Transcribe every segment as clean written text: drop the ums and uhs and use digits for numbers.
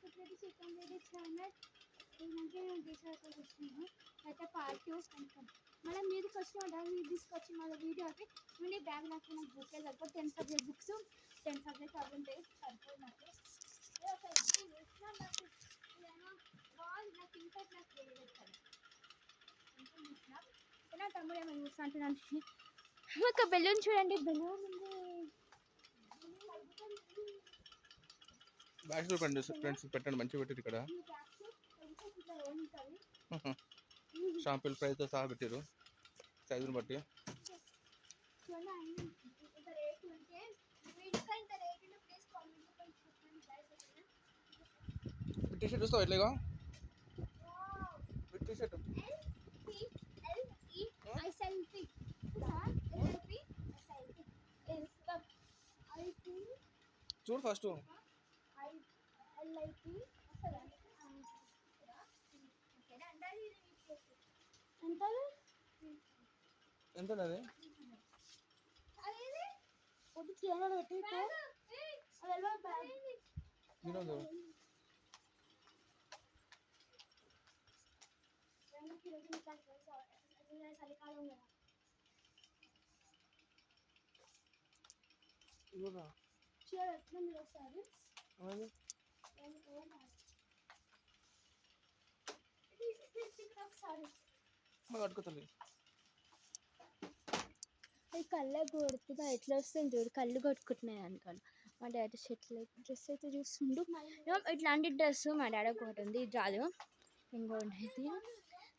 కుట్రెడ్డి chicken Reddy channel ఏంటంటే నేను తీసుకొని వస్తున్నాను అయితే పార్ట్ యూస్ కనుక్కోండి మళ్ళీ మీదకి వచ్చిన మీరు తీసుకొచ్చి మళ్ళీ వీడియో అయితే మళ్ళీ బ్యాగ్ నాకు బుక్కే సరిపోయి 10 సబ్జెక్ట్ బుక్స్ 10 సబ్జెక్ట్ అవి ఉంటాయి సరిపోయి నాకు నాకు ఇంకా నాకు వేయగలుగుతాను నా తమ్ముడు ఏమైనా చూస్తా అంటున్నాను ఒక బెలూన్ చూడండి బెలూన్ ఉంది బ్యాగ్స్ చూడండి ఫ్రెండ్స్ పెట్టండి మంచిగా పెట్టారు ఇక్కడ షాంపుల్ ప్రైస్తో సహా పెట్టారు సైజుని బట్టి టీ షర్ట్ చూస్తావు ఎట్లాగా టీ షర్ట్ చూడు ఫస్ట్ ఎంత అది కట్టుకోవాలి అది కళ్ళ కొడుతుందా ఎట్లా వస్తుంది చూడు కళ్ళు కొట్టుకుంటున్నాయి అనుకోండి మా డాడీ షర్ట్లు డ్రెస్ అయితే చూస్తుండు ఇట్లాంటి డ్రెస్ మా డాడీ ఒకటి ఉంది ఇది రాదు ఇంకోటి అయితే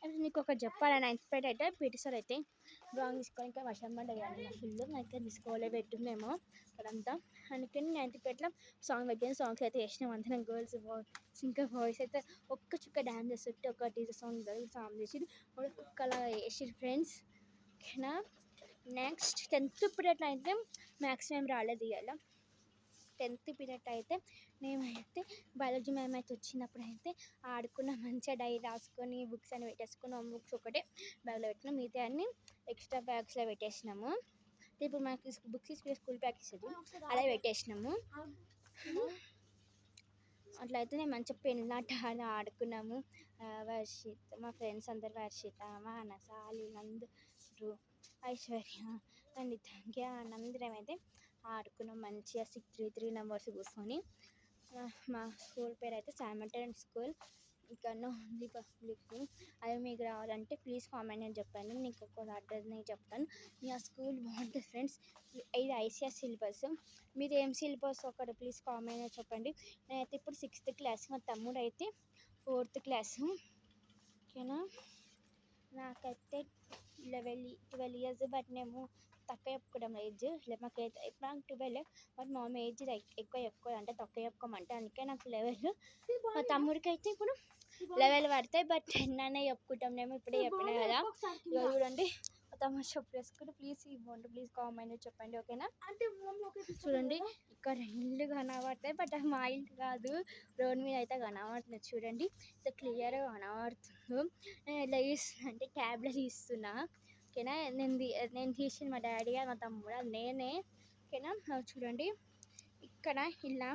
అంటే నీకు ఒకటి చెప్పాలి 9th పేట అయితే పీటీ సార్ అయితే డ్రాయింగ్ తీసుకొని ఇంకా వర్షం పడ్డాయి ఫుల్ అయితే తీసుకోలే పెట్టిందేమో అక్కడంతా అందుకని 9th పేటలో సాంగ్ పెట్టిన సాంగ్స్ అయితే వేసినాం అంతా గర్ల్స్ ఇంకా బాయ్స్ అయితే ఒక్క చుక్క డ్యాన్స్ చేస్తుంటే ఒక టీజర్ సాంగ్ చేసి ఒక్కలా వేసి ఫ్రెండ్స్ ఓకేనా నెక్స్ట్ 10th పీరియడ్ అయితే మ్యాక్సిమం రాలేదు ఇవాళ 10th పీరియడ్ అయితే మేమైతే బయాలజీ మ్యామ్ అయితే వచ్చినప్పుడు అయితే ఆడుకున్నాం మంచిగా డైరీ రాసుకొని బుక్స్ అని పెట్టేసుకున్నాం బుక్స్ ఒకటే బ్యాగ్లో పెట్టినాం మిగతా అన్ని ఎక్స్ట్రా బ్యాగ్స్లో పెట్టేసినాము ఇప్పుడు మనకి బుక్స్ స్కూల్ బ్యాగ్ ఇస్తుంది అలా పెట్టేసినాము అట్లయితే నేను మంచిగా పెళ్ళాట అని ఆడుకున్నాము వర్షిత్ మా ఫ్రెండ్స్ అందరు వర్షిత మానస నందు ఐశ్వర్య నిత్య అందరం అయితే ఆడుకున్నాం మంచిగా 633 నెంబర్స్ కూర్చొని మా స్కూల్ పేరు అయితే శానిటరీ స్కూల్ ఇక్కడ ఉంది పబ్లిక్ అది మీకు రావాలంటే ప్లీజ్ కామెంట్ అని చెప్పండి నీకు ఒక అడ్రస్ నేను చెప్తాను మీ ఆ స్కూల్ బాగుంటుంది ఫ్రెండ్స్ ఇది ఐసిఎస్ సిలబస్ మీరు ఏం సిలబస్ ఒకటి ప్లీజ్ కామెంట్ అని చెప్పండి నేనైతే ఇప్పుడు 6th క్లాస్ మా తమ్ముడు అయితే 4th క్లాసు ఓకేనా నాకైతే 12 ఇయర్స్ బట్ మేము తక్కువ చెప్పుకోవడం ఏజ్ మాకైతే నాకు 12 బట్ మా మమ్మీ ఏజ్ ఎక్కువ అంటే తక్కువ చెప్పుకోమంటే అందుకే నాకు 11 మా తమ్ముడికి అయితే ఇప్పుడు 11 పడతాయి బట్ 10 అనే చెప్పుకుంటాం మేము ఇప్పుడే చెప్పినా కదా ఇక చూడండి తమ షాప్ వేసుకుంటే ప్లీజ్ ఇవ్వండి ప్లీజ్ కామెంట్ చెప్పండి ఓకేనా చూడండి ఇక్కడ ఇల్లు కనబడతాయి బట్ మా ఇల్లు కాదు రోడ్ మీద అయితే కనబడుతుంది చూడండి ఇది క్లియర్గా కనబడుతుంది నేను ఎలా తీస్తున్నా అంటే ట్యాబ్లో తీస్తున్నా ఓకేనా నేను తీసిన మా డాడీ మా తమ్ముడు అది నేనే ఓకేనా చూడండి ఇక్కడ ఇలా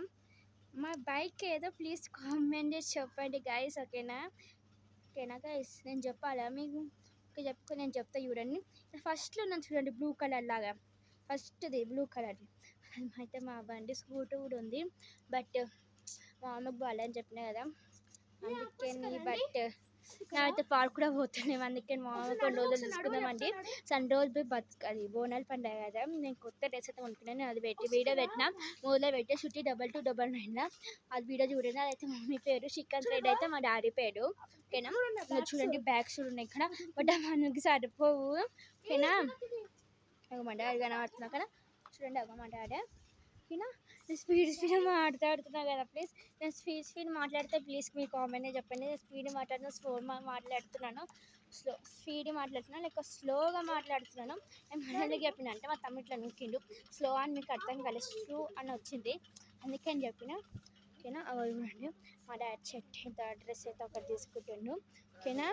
మా బైక్ ఏదో ప్లీజ్ కామెంట్ చేసి చెప్పండి గైస్ ఓకేనా గైస్ నేను చెప్పాలా మీకు చెప్పుకొని నేను చెప్తా చూడండి ఫస్ట్లో నన్ను చూడండి బ్లూ కలర్ లాగా ఫస్ట్ది బ్లూ కలర్ అయితే మా బండి స్కూటర్ కూడా ఉంది బట్ మా అమ్మకు బాగాలేదని చెప్పినా కదా అందుకని బట్ నాకైతే పార్క్ కూడా పోతున్నాం అందుకని మా అమ్మ కొన్ని రోజులు చూసుకుందామండి సండే రోజు పోయి అది బోనాలు పండుగ కదా నేను కొత్త డ్రెస్ అయితే కొనుక్కున్నాను అది పెట్టి వీడియో పెట్టినా మొదలు పెట్టి షుట్టి 2299 అది వీడియో చూడండి అదైతే మమ్మీ పేరు చికెన్ థ్రెడ్ అయితే మా డాడీ పేరు ఓకేనా చూడండి బ్యాగ్స్ కూడా ఉన్నాయి ఇక్కడ బట్ మనకి సరిపోవు ఓకేనా మా డాడీ కనబడుతున్నా కదా చూడండి అగో మా డాడీ ఓకేనా నేను స్పీడ్ మాట్లాడుతున్నా కదా ప్లీజ్ నేను స్పీడ్ మాట్లాడితే ప్లీజ్ మీ కామెంట్ చెప్పండి నేను స్పీడ్ మాట్లాడుతున్నా స్లో మాట్లాడుతున్నాను స్పీడ్ మాట్లాడుతున్నాను లేక స్లోగా మాట్లాడుతున్నాను నేను మనకి చెప్పిన అంటే మా తమ్ముడు ఇట్లా నూకిండు స్లో అని మీకు అర్థం కాలేదు స్లో అని వచ్చింది అందుకని చెప్పిన ఓకేనా చూడండి మా డాడీ షర్ట్ డ్రెస్ అయితే ఒకటి తీసుకుంటుండు ఓకేనా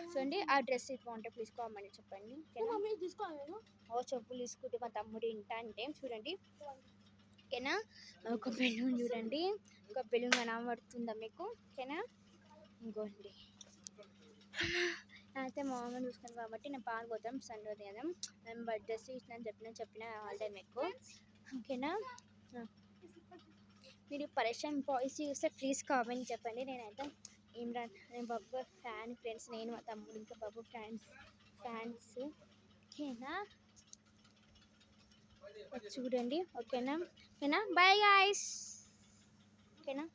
చూడండి ఆ డ్రెస్ ఇది బాగుంటే ప్లీజ్ కామెంట్ చెప్పండి ఓకేనా చెప్పులు తీసుకుంటే మా తమ్ముడు ఇంట అంటే చూడండి ఓకేనా. ఒక బెలూన్ చూడండి, ఒక బెలూన్ కనబడుతుందా మీకు? ఓకేనా, ఇంకోండి. అయితే మా మమ్మల్ని చూసుకున్నాను కాబట్టి నేను పాలు పోతాం సండే కదా. మేము బర్త్డేస్ చెప్పిన హాలిడే మీకు. ఓకేనా, మీరు పరేషాన్ బాయ్స్ చూస్తే ప్లీజ్ కామెంట్ చెప్పండి. నేనైతే ఇమ్రాన్, నేను బాబు ఫ్యాన్ ఫ్రెండ్స్, నేను మా తమ్ముడు ఇంకా బాబు ఫ్యాన్స్. ఓకేనా, చూడండి. ఓకేనా, బాయ్ గాయ్స్. ఓకేనా.